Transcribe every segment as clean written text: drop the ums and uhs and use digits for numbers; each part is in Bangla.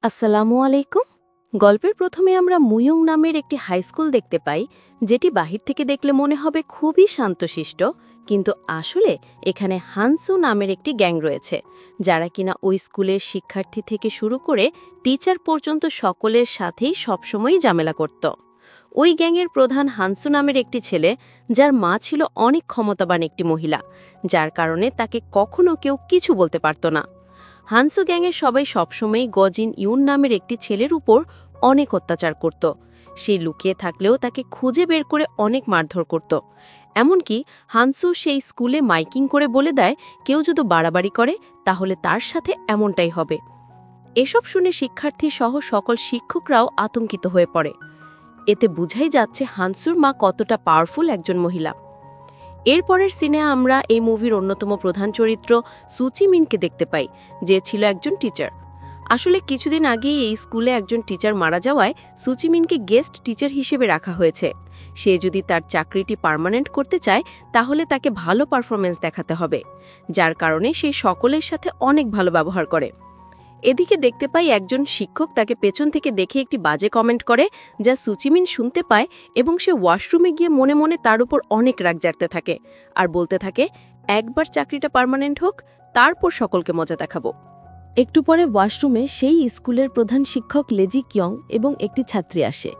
আসসালামু আলাইকুম। গল্পের প্রথমে আমরা মুয়ুং নামের একটি হাই স্কুল দেখতে পাই, যেটি বাহির থেকে দেখলে মনে হবে খুবই শান্তশিষ্ট, কিন্তু আসলে এখানে হানসু নামের একটি গ্যাং রয়েছে, যারা কিনা ওই স্কুলের শিক্ষার্থী থেকে শুরু করে টিচার পর্যন্ত সকলের সাথেই সবসময়ই ঝামেলা করত। ওই গ্যাংয়ের প্রধান হানসু নামের একটি ছেলে, যার মা ছিল অনেক ক্ষমতাবান একটি মহিলা, যার কারণে তাকে কখনো কেউ কিছু বলতে পারত না। হানসু গ্যাংয়ের সবাই সবসময়ই গজিন ইউন নামের একটি ছেলের উপর অনেক অত্যাচার করত। সে লুকিয়ে থাকলেও তাকে খুঁজে বের করে অনেক মারধর করত। এমনকি হানসু সেই স্কুলে মাইকিং করে বলে দেয়, কেউ যদি বাড়াবাড়ি করে তাহলে তার সাথে এমনটাই হবে। এসব শুনে শিক্ষার্থী সহ সকল শিক্ষকরাও আতঙ্কিত হয়ে পড়ে। এতে বুঝাই যাচ্ছে হানসুর মা কতটা পাওয়ারফুল একজন মহিলা। এরপরের সিনে আমরা এই মুভির অন্যতম প্রধান চরিত্র সুচিমিনকে দেখতে পাই, যে ছিল একজন টিচার। আসলে কিছুদিন আগেই এই স্কুলে একজন টিচার মারা যাওয়ায় সুচিমিনকে গেস্ট টিচার হিসেবে রাখা হয়েছে। সে যদি তার চাকরিটি পার্মানেন্ট করতে চায় তাহলে তাকে ভালো পারফরমেন্স দেখাতে হবে, যার কারণে সে সকলের সাথে অনেক ভালো ব্যবহার করে। এদিকে দেখতে পাই একজন শিক্ষক তাকে পেছন থেকে দেখে একটি বাজে কমেন্ট করে, যা সুচিমিন শুনতে পায়, এবং সে ওয়াশরুমে গিয়ে মনে মনে তার উপর অনেক রাগ জাগতে থাকে আর বলতে থাকে, একবার চাকরিটা পার্মানেন্ট হোক, তারপর সকলকে মজা দেখাবো। একটু পরে ওয়াশরুমে সেই স্কুলের প্রধান শিক্ষক লেজি কিয়ং এবং একটি ছাত্রী আসে।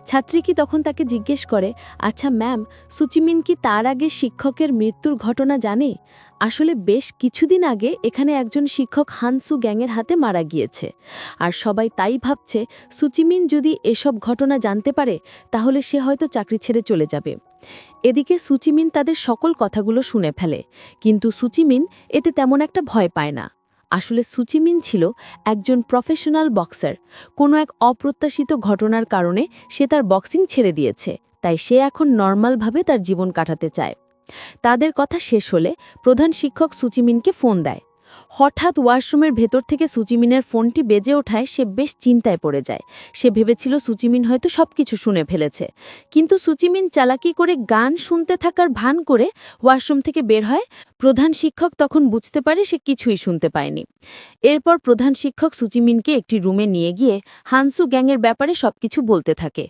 ছাত্রী কি তখন তাকে জিজ্ঞেস করে, আচ্ছা ম্যাম, সুচিমিন কি তার আগে শিক্ষকের মৃত্যুর ঘটনা জানে? আসলে বেশ কিছুদিন আগে এখানে একজন শিক্ষক হানসু গ্যাংয়ের হাতে মারা গিয়েছে, আর সবাই তাই ভাবছে সুচিমিন যদি এসব ঘটনা জানতে পারে তাহলে সে হয়তো চাকরি ছেড়ে চলে যাবে। এদিকে সুচিমিন তাদের সকল কথাগুলো শুনে ফেলে, কিন্তু সুচিমিন এতে তেমন একটা ভয় পায় না। আসলে সুচিমিন ছিল একজন প্রফেশনাল বক্সার। কোনো এক অপ্রত্যাশিত ঘটনার কারণে সে তার বক্সিং ছেড়ে দিয়েছে, তাই সে এখন নর্মালভাবে তার জীবন কাটাতে চায়। তাদের কথা শেষ হলে প্রধান শিক্ষক সুচিমিনকে ফোন দেয়। হঠাৎ ওয়াশরুমের ভেতর থেকে সুচিমিনের ফোনটি বেজে ওঠায় সে বেশ চিন্তায় পড়ে যায়। সে ভেবেছিল সুচিমিন হয়তো সবকিছু শুনে ফেলেছে, কিন্তু সুচিমিন চালাকি করে গান শুনতে থাকার ভান করে ওয়াশরুম থেকে বের হয়। প্রধান শিক্ষক তখন বুঝতে পারে সে কিছুই শুনতে পায়নি। এরপর প্রধান শিক্ষক সুচিমিনকে একটি রুমে নিয়ে গিয়ে হানসু গ্যাংয়ের ব্যাপারে সবকিছু বলতে থাকে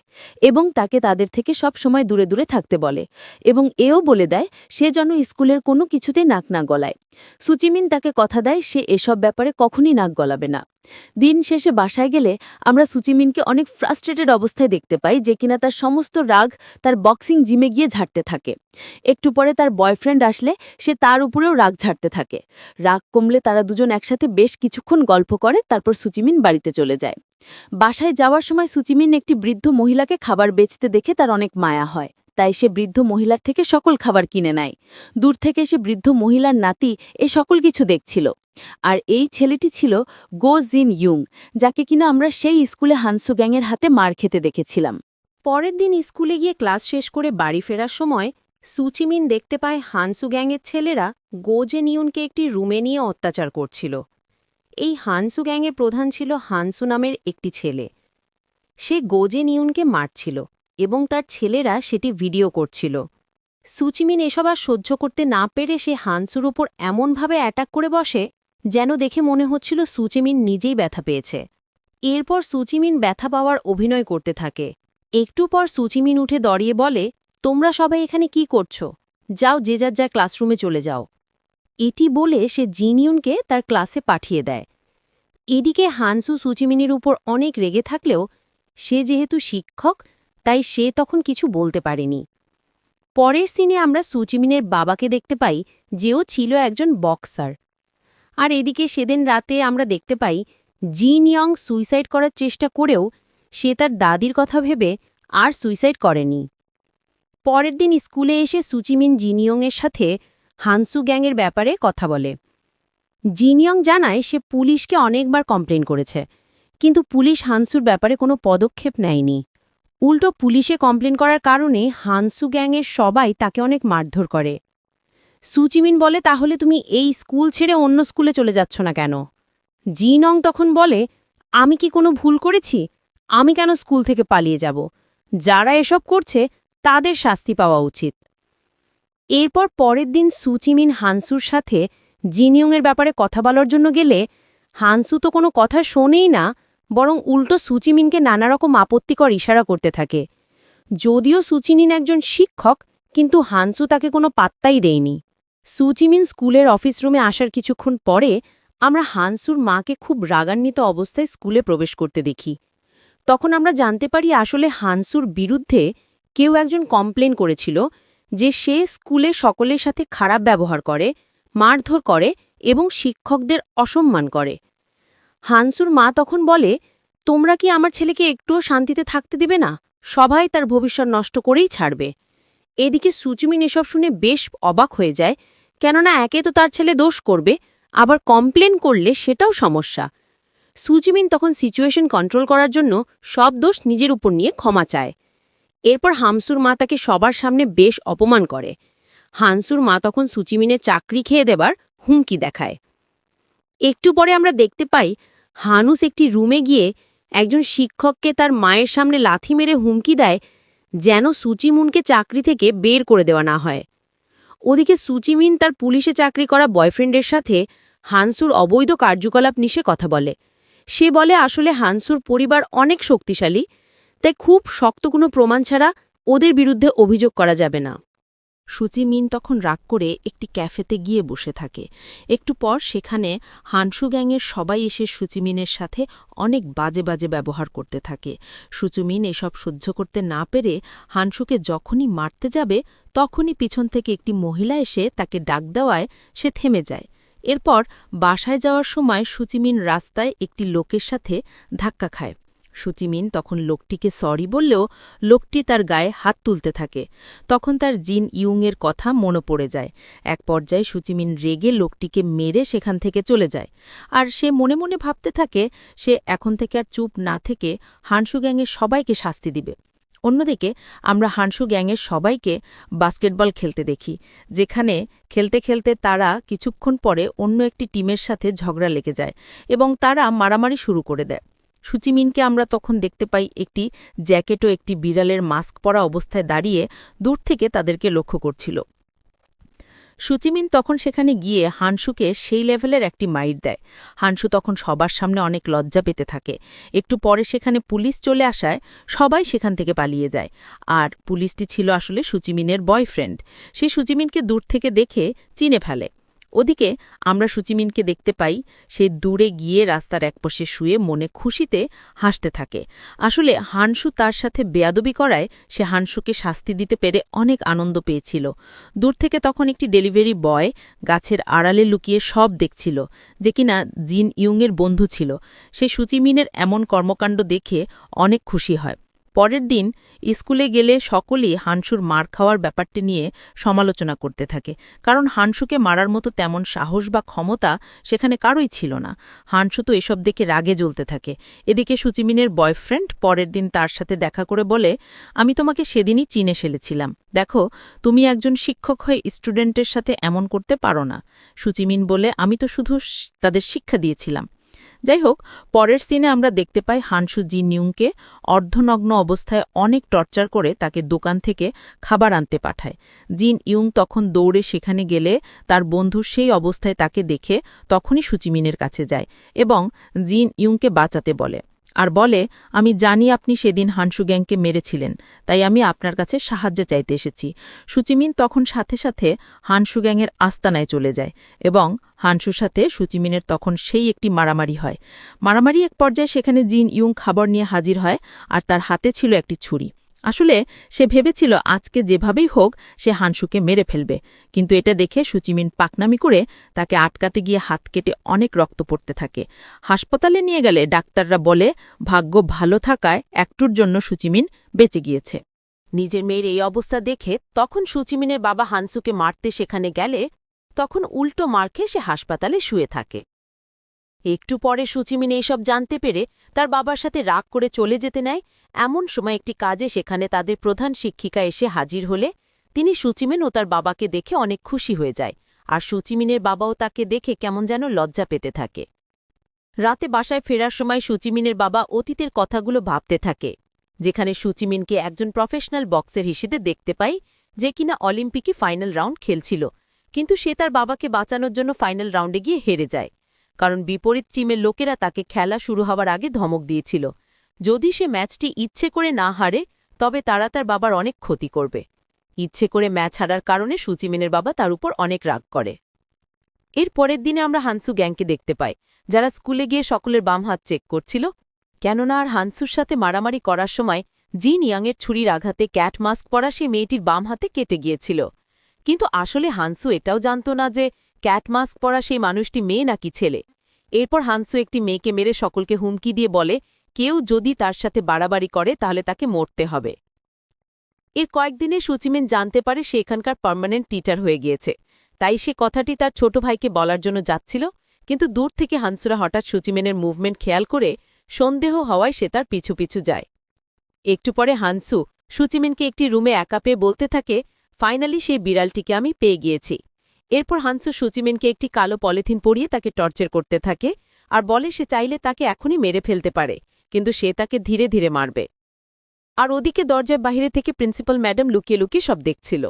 এবং তাকে তাদের থেকে সব সময় দূরে দূরে থাকতে বলে, এবং এও বলে দেয় সে যেন স্কুলের কোনো কিছুতে নাক না গলায়। সুচিমিন তাকে কথা দেয় সে এসব ব্যাপারে কখনই নাক গলাবে না। দিন শেষে বাসায় গেলে আমরা সুচিমিনকে অনেক ফ্রাস্ট্রেটেড অবস্থায় দেখতে পাই, যে কিনা তার সমস্ত রাগ তার বক্সিং জিমে গিয়ে ঝাড়তে থাকে। একটু পরে তার বয়ফ্রেন্ড আসলে সে তার উপরেও রাগ ঝাড়তে থাকে। রাগ কমলে তারা দুজন একসাথে বেশ কিছুক্ষণ গল্প করে, তারপর সুচিমিন বাড়িতে চলে যায়। বাসায় যাওয়ার সময় সুচিমিন একটি বৃদ্ধ মহিলাকে খাবার বেচতে দেখে তার অনেক মায়া হয়, তাই সে বৃদ্ধ মহিলার থেকে সকল খাবার কিনে নেয়। দূর থেকে সে বৃদ্ধ মহিলার নাতি এ সকল কিছু দেখছিল। আর এই ছেলেটি ছিল গো জিন ইউং, যাকে কিনা আমরা সেই স্কুলে হানসু গ্যাংয়ের হাতে মার খেতে দেখেছিলাম। পরের দিন স্কুলে গিয়ে ক্লাস শেষ করে বাড়ি ফেরার সময় সুচিমিন দেখতে পায় হানসু গ্যাংয়ের ছেলেরা গো জিন ইউনকে একটি রুমে নিয়ে অত্যাচার করছিল। এই হানসু গ্যাংয়ের প্রধান ছিল হানসু নামের একটি ছেলে। সে গো জিন ইউনকে মারছিল এবং তার ছেলেরা সেটি ভিডিও করছিল। সুচিমিন এসব আর সহ্য করতে না পেরে সে হানসুর উপর এমনভাবে অ্যাটাক করে বসে যেন দেখে মনে হচ্ছিল সুচিমিন নিজেই ব্যথা পেয়েছে। এরপর সুচিমিন ব্যথা পাওয়ার অভিনয় করতে থাকে। একটু পর সুচিমিন উঠে দাঁড়িয়ে বলে, তোমরা সবাই এখানে কি করছো? যাও, যে যার যা ক্লাসরুমে চলে যাও। এটি বলে সে জিনিয়নকে তার ক্লাসে পাঠিয়ে দেয়। এদিকে হানসু সুচিমিনের উপর অনেক রেগে থাকলেও সে যেহেতু শিক্ষক তাই সে তখন কিছু বলতে পারেনি। পরের সিনে আমরা সুচিমিনের বাবাকে দেখতে পাই, যেও ছিল একজন বক্সার। আর এদিকে সেদিন রাতে আমরা দেখতে পাই জিনিয়ং সুইসাইড করার চেষ্টা করেও সে তার দাদির কথা ভেবে আর সুইসাইড করেনি। পরের দিন স্কুলে এসে সুচিমিন জিনিয়ংয়ের সাথে হানসু গ্যাংয়ের ব্যাপারে কথা বলে। জিনিয়ং জানায় সে পুলিশকে অনেকবার কমপ্লেন করেছে, কিন্তু পুলিশ হানসুর ব্যাপারে কোনো পদক্ষেপ নেয়নি। উল্টো পুলিশে কমপ্লেন করার কারণে হানসু গ্যাংয়ের সবাই তাকে অনেক মারধর করে। সুচিমিন বলে, তাহলে তুমি এই স্কুল ছেড়ে অন্য স্কুলে চলে যাচ্ছ না কেন? জিনং তখন বলে, আমি কি কোনো ভুল করেছি? আমি কেন স্কুল থেকে পালিয়ে যাব? যারা এসব করছে তাদের শাস্তি পাওয়া উচিত। এরপর পরের দিন সুচিমিন হানসুর সাথে জিনিয়ংয়ের ব্যাপারে কথা বলার জন্য গেলে হানসু তো কোনো কথা শোনেই না, বরং উল্টো সুচিমিনকে নানারকম আপত্তিকর ইশারা করতে থাকে। যদিও সুচিমিন একজন শিক্ষক, কিন্তু হানসু তাকে কোনো পাত্তাই দেয়নি। সুচিমিন স্কুলের অফিস রুমে আসার কিছুক্ষণ পরে আমরা হানসুর মাকে খুব রাগান্বিত অবস্থায় স্কুলে প্রবেশ করতে দেখি। তখন আমরা জানতে পারি আসলে হানসুর বিরুদ্ধে কেউ একজন কমপ্লেন করেছিল যে সে স্কুলে সকলের সাথে খারাপ ব্যবহার করে, মারধর করে এবং শিক্ষকদের অসম্মান করে। হানসুর মা তখন বলে, তোমরা কি আমার ছেলেকে একটুও শান্তিতে থাকতে দিবে না? সবাই তার ভবিষ্যৎ নষ্ট করেই ছাড়বে। এদিকে সুচিমিন এসব শুনে বেশ অবাক হয়ে যায়, কেননা একে তো তার ছেলে দোষ করবে, আবার কমপ্লেন করলে সেটাও সমস্যা। সুচিমিন তখন সিচুয়েশন কন্ট্রোল করার জন্য সব দোষ নিজের উপর নিয়ে ক্ষমা চায়। এরপর হানসুর মা তাকে সবার সামনে বেশ অপমান করে। হানসুর মা তখন সুচিমিনের চাকরি খেয়ে দেবার হুমকি দেখায়। একটু পরে আমরা দেখতে পাই হানুস একটি রুমে গিয়ে একজন শিক্ষককে তার মায়ের সামনে লাথি মেরে হুমকি দেয় যেন সুচিমিনকে চাকরি থেকে বের করে দেওয়া না হয়। ওদিকে সুচিমিন তার পুলিশে চাকরি করা বয়ফ্রেন্ডের সাথে হানসুর অবৈধ কার্যকলাপ নিয়ে কথা বলে। সে বলে আসলে হানসুর পরিবার অনেক শক্তিশালী, তাই খুব শক্ত কোনো প্রমাণ ছাড়া ওদের বিরুদ্ধে অভিযোগ করা যাবে না। সুচিমিন তখন রাগ করে একটি ক্যাফেতে গিয়ে বসে থাকে। একটু পর সেখানে হানসু গ্যাংয়ের সবাই এসে সুচিমিনের সাথে অনেক বাজে বাজে ব্যবহার করতে থাকে। সুচিমিন এসব সহ্য করতে না পেরে হানসুকে যখনই মারতে যাবে তখনই পিছন থেকে একটি মহিলা এসে তাকে ডাক দেওয়ায় সে থেমে যায়। এরপর বাসায় যাওয়ার সময় সুচিমিন রাস্তায় একটি লোকের সাথে ধাক্কা খায়। সুচিমিন তখন লোকটিকে সরি বললেও লোকটি তার গায়ে হাত তুলতে থাকে। তখন তার জিন ইউংয়ের কথা মনে পড়ে যায়। এক পর্যায়ে সুচিমিন রেগে লোকটিকে মেরে সেখান থেকে চলে যায়। আর সে মনে মনে ভাবতে থাকে সে এখন থেকে আর চুপ না থেকে হানসু গ্যাংয়ের সবাইকে শাস্তি দিবে। অন্যদিকে আমরা হানসু গ্যাংয়ের সবাইকে বাস্কেটবল খেলতে দেখি, যেখানে খেলতে খেলতে তারা কিছুক্ষণ পরে অন্য একটি টিমের সাথে ঝগড়া লেগে যায় এবং তারা মারামারি শুরু করে দেয়। সুচিমিনকে আমরা তখন দেখতে পাই একটি জ্যাকেট ও একটি বিড়ালের মাস্ক পরা অবস্থায় দাঁড়িয়ে দূর থেকে তাদেরকে লক্ষ্য করছিল। সুচিমিন তখন সেখানে গিয়ে হানসুকে সেই লেভেলের একটি মাইর দেয়। হানসু তখন সবার সামনে অনেক লজ্জা পেতে থাকে। একটু পরে সেখানে পুলিশ চলে আসায় সবাই সেখান থেকে পালিয়ে যায়। আর পুলিশটি ছিল আসলে সুচিমিনের বয়ফ্রেন্ড। সে সুচিমিনকে দূর থেকে দেখে চিনে ফেলে। ওদিকে আমরা সুচিমিনকে দেখতে পাই সে দূরে গিয়ে রাস্তার একপাশে শুয়ে মনে খুশিতে হাসতে থাকে। আসলে হানসু তার সাথে বেয়াদবি করায় সে হানসুকে শাস্তি দিতে পেরে অনেক আনন্দ পেয়েছিল। দূর থেকে তখন একটি ডেলিভারি বয় গাছের আড়ালে লুকিয়ে সব দেখছিল, যে কিনা জিন ইউংয়ের বন্ধু ছিল। সে সুচিমিনের এমন কর্মকাণ্ড দেখে অনেক খুশি হয়। পরের দিন স্কুলে গেলে সকলেই হানসুর মার খাওয়ার ব্যাপারটি নিয়ে সমালোচনা করতে থাকে, কারণ হানসুকে মারার মতো তেমন সাহস বা ক্ষমতা সেখানে কারোই ছিল না। হানসু তো এসব দেখে রাগে জ্বলতে থাকে। এদিকে সুচিমিনের বয়ফ্রেন্ড পরের দিন তার সাথে দেখা করে বলে, আমি তোমাকে সেদিনই চিনে ফেলেছিলাম, দেখো তুমি একজন শিক্ষক হয়ে স্টুডেন্টের সাথে এমন করতে পারো না। সুচিমিন বলে, আমি তো শুধু তাদের শিক্ষা দিয়েছিলাম। যাই হোক, পরের সিনে আমরা দেখতে পাই হানসু জিন ইউংকে অর্ধনগ্ন অবস্থায় অনেক টর্চার করে তাকে দোকান থেকে খাবার আনতে পাঠায়। জিন ইউং তখন দৌড়ে সেখানে গেলে তার বন্ধু সেই অবস্থায় তাকে দেখে তখনই সুচিমিনের কাছে যায় এবং জিন ইউংকে বাঁচাতে বলে, আর বলে, আমি জানি আপনি সেদিন হানসু গ্যাংকে মেরেছিলেন, তাই আমি আপনার কাছে সাহায্য চাইতে এসেছি। সুচিমিন তখন সাথে সাথে হানসু গ্যাংয়ের আস্তানায় চলে যায় এবং হানসুর সাথে সুচিমিনের তখন সেই একটি মারামারি হয়। মারামারি এক পর্যায়ে সেখানে জিন ইউং খাবার নিয়ে হাজির হয় আর তার হাতে ছিল একটি ছুরি। আসলে সে ভেবেছিল আজকে যেভাবেই হোক সে হানসুকে মেরে ফেলবে, কিন্তু এটা দেখে সুচিমিন পাকনামি করে তাকে আটকাতে গিয়ে হাত কেটে অনেক রক্ত পড়তে থাকে। হাসপাতালে নিয়ে গেলে ডাক্তাররা বলে ভাগ্য ভালো থাকায় একটুর জন্য সুচিমিন বেঁচে গিয়েছে। নিজের মেয়ের এই অবস্থা দেখে তখন সুচিমিনের বাবা হানসুকে মারতে সেখানে গেলে তখন উল্টো মার খেয়ে সে হাসপাতালে শুয়ে থাকে। একটু পরে সুচিমিন এইসব জানতে পেরে তার বাবার সাথে রাগ করে চলে যেতে নেয়। এমন সময় একটি কাজে সেখানে তাদের প্রধান শিক্ষিকা এসে হাজির হলে তিনি সুচিমিন ও তার বাবাকে দেখে অনেক খুশি হয়ে যায়, আর সুচিমিনের বাবাও তাকে দেখে কেমন যেন লজ্জা পেতে থাকে। রাতে বাসায় ফেরার সময় সুচিমিনের বাবা অতীতের কথাগুলো ভাবতে থাকে। যেখানে সুচিমিনকে একজন প্রফেশনাল বক্সার হিসেবে দেখতে পাই, যে কিনা অলিম্পিকে ফাইনাল রাউন্ড খেলছিল, কিন্তু সে তার বাবাকে বাঁচানোর জন্য ফাইনাল রাউন্ডে গিয়ে হেরে যায়, কারণ বিপরীত টিমের লোকেরা তাকে খেলা শুরু হওয়ার আগে ধমক দিয়েছিল যদি সে ম্যাচটি ইচ্ছে করে না হারে তবে তারা তার বাবার অনেক ক্ষতি করবে। ইচ্ছে করে ম্যাচ হারার কারণে সুচিমিনের বাবা তার উপর অনেক রাগ করে। এর পরের দিনে আমরা হানসু গ্যাংকে দেখতে পাই, যারা স্কুলে গিয়ে সকলের বাম হাত চেক করছিল, কেননা আর হানসুর সাথে মারামারি করার সময় জিন ইয়াংয়ের ছুরির আঘাতে ক্যাট মাস্ক পরা সেই মেয়েটির বাম হাতে কেটে গিয়েছিল। কিন্তু আসলে হানসু এটাও জানত না যে ক্যাট মাস্ক পরা সেই মানুষটি মেয়ে নাকি ছেলে। এরপর হানসু একটি মেয়েকে মেরে সকলকে হুমকি দিয়ে বলে কেউ যদি তার সাথে বাড়াবাড়ি করে তাহলে তাকে মরতে হবে। এর কয়েকদিনে সুচিমিন জানতে পারে সে এখানকার পার্মানেন্ট টিচার হয়ে গিয়েছে, তাই সে কথাটি তার ছোট ভাইকে বলার জন্য যাচ্ছিল, কিন্তু দূর থেকে হানসুরা হঠাৎ সুচিমিনের মুভমেন্ট খেয়াল করে সন্দেহ হওয়ায় সে তার পিছু পিছু যায়। একটু পরে হানসু সুচিমিনকে একটি রুমে একা পেয়ে বলতে থাকে, ফাইনালি সেই বিড়ালটিকে আমি পেয়ে গিয়েছি। এরপর হানসু সুচিমিনকে একটি কালো পলিথিন পরিয়ে তাকে টর্চার করতে থাকে আর বলে সে চাইলে তাকে এখনই মেরে ফেলতে পারে, কিন্তু সে তাকে ধীরে ধীরে মারবে। আর ওদিকে দরজার বাইরে থেকে প্রিন্সিপাল ম্যাডাম লুকিয়ে লুকিয়ে সব দেখছিল।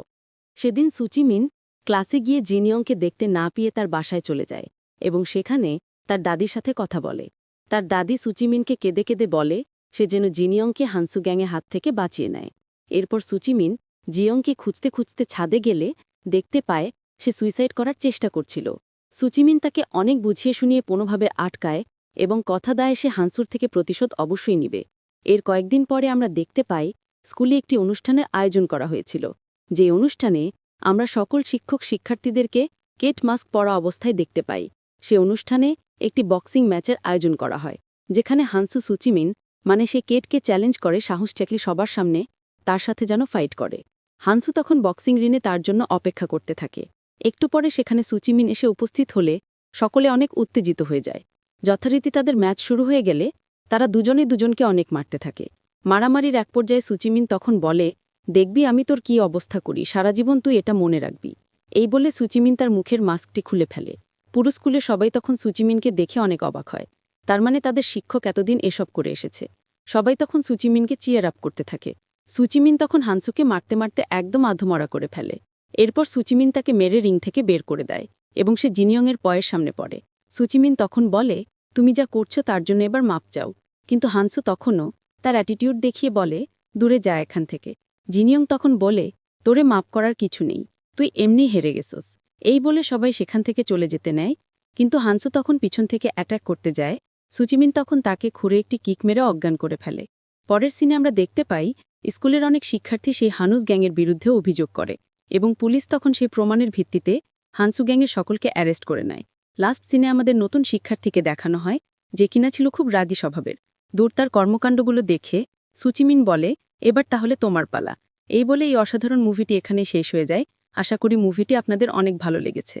সেদিন সুচিমিন ক্লাসে গিয়ে জিনিয়ংকে দেখতে না পেয়ে তার বাসায় চলে যায় এবং সেখানে তার দাদির সাথে কথা বলে। তার দাদি সুচিমিনকে কেঁদে কেঁদে বলে সে যেন জিনিয়ংকে হানসু গ্যাংয়ের হাত থেকে বাঁচিয়ে নেয়। এরপর সুচিমিন জিয়ংকে খুঁজতে খুঁজতে ছাদে গেলে দেখতে পায় সে সুইসাইড করার চেষ্টা করছিল। সুচিমিন তাকে অনেক বুঝিয়ে শুনিয়ে কোনোভাবে আটকায় এবং কথা দেয় সে হানসুর থেকে প্রতিশোধ অবশ্যই নিবে। এর কয়েকদিন পরে আমরা দেখতে পাই স্কুলে একটি অনুষ্ঠানের আয়োজন করা হয়েছিল, যে অনুষ্ঠানে আমরা সকল শিক্ষক শিক্ষার্থীদেরকে কেট মাস্ক পরা অবস্থায় দেখতে পাই। সে অনুষ্ঠানে একটি বক্সিং ম্যাচের আয়োজন করা হয়, যেখানে হানসু সুচিমিন মানে সে কেটকে চ্যালেঞ্জ করে সাহস ঠেকলি সবার সামনে তার সাথে যেন ফাইট করে। হানসু তখন বক্সিং রিনে তার জন্য অপেক্ষা করতে থাকে। একটু পরে সেখানে সুচিমিন এসে উপস্থিত হলে সকলে অনেক উত্তেজিত হয়ে যায়। যথারীতি তাদের ম্যাচ শুরু হয়ে গেলে তারা দুজনে দুজনকে অনেক মারতে থাকে। মারামারির এক পর্যায়ে সুচিমিন তখন বলে, দেখবি আমি তোর কি অবস্থা করি, সারা জীবন তুই এটা মনে রাখবি। এই বলে সুচিমিন তার মুখের মাস্কটি খুলে ফেলে। পুরো স্কুলে সবাই তখন সুচিমিনকে দেখে অনেক অবাক হয়, তার মানে তাদের শিক্ষক এতদিন এসব করে এসেছে। সবাই তখন সুচিমিনকে চিয়ার আপ করতে থাকে। সুচিমিন তখন হানসুকে মারতে মারতে একদম আধমরা করে ফেলে। এরপর সুচিমিন তাকে মেরে রিং থেকে বের করে দেয় এবং সে জিনিয়ংয়ের পয়ের সামনে পড়ে। সুচিমিন তখন বলে, তুমি যা করছো তার জন্য এবার মাপ চাও, কিন্তু হানসু তখনও তার অ্যাটিটিউড দেখিয়ে বলে, দূরে যায় এখান থেকে। জিনিয়ং তখন বলে, তোরে মাপ করার কিছু নেই, তুই এমনি হেরে গেছস। এই বলে সবাই সেখান থেকে চলে যেতে নেয়, কিন্তু হানসু তখন পিছন থেকে অ্যাটাক করতে যায়। সুচিমিন তখন তাকে খুঁড়ে একটি কিক মেরে অজ্ঞান করে ফেলে। পরের সিনে আমরা দেখতে পাই স্কুলের অনেক শিক্ষার্থী সেই হানুস গ্যাংয়ের বিরুদ্ধে অভিযোগ করে এবং পুলিশ তখন সেই প্রমাণের ভিত্তিতে হানসু গ্যাংয়ের সকলকে অ্যারেস্ট করে নেয়। লাস্ট সিনে আমাদের নতুন শিক্ষার্থীকে দেখানো হয়, যে কিনা ছিল খুব রাগী স্বভাবের। দূর তার কর্মকাণ্ডগুলো দেখে সুচিমিন বলে, এবার তাহলে তোমার পালা। এই বলে এই অসাধারণ মুভিটি এখানেই শেষ হয়ে যায়। আশা করি মুভিটি আপনাদের অনেক ভালো লেগেছে।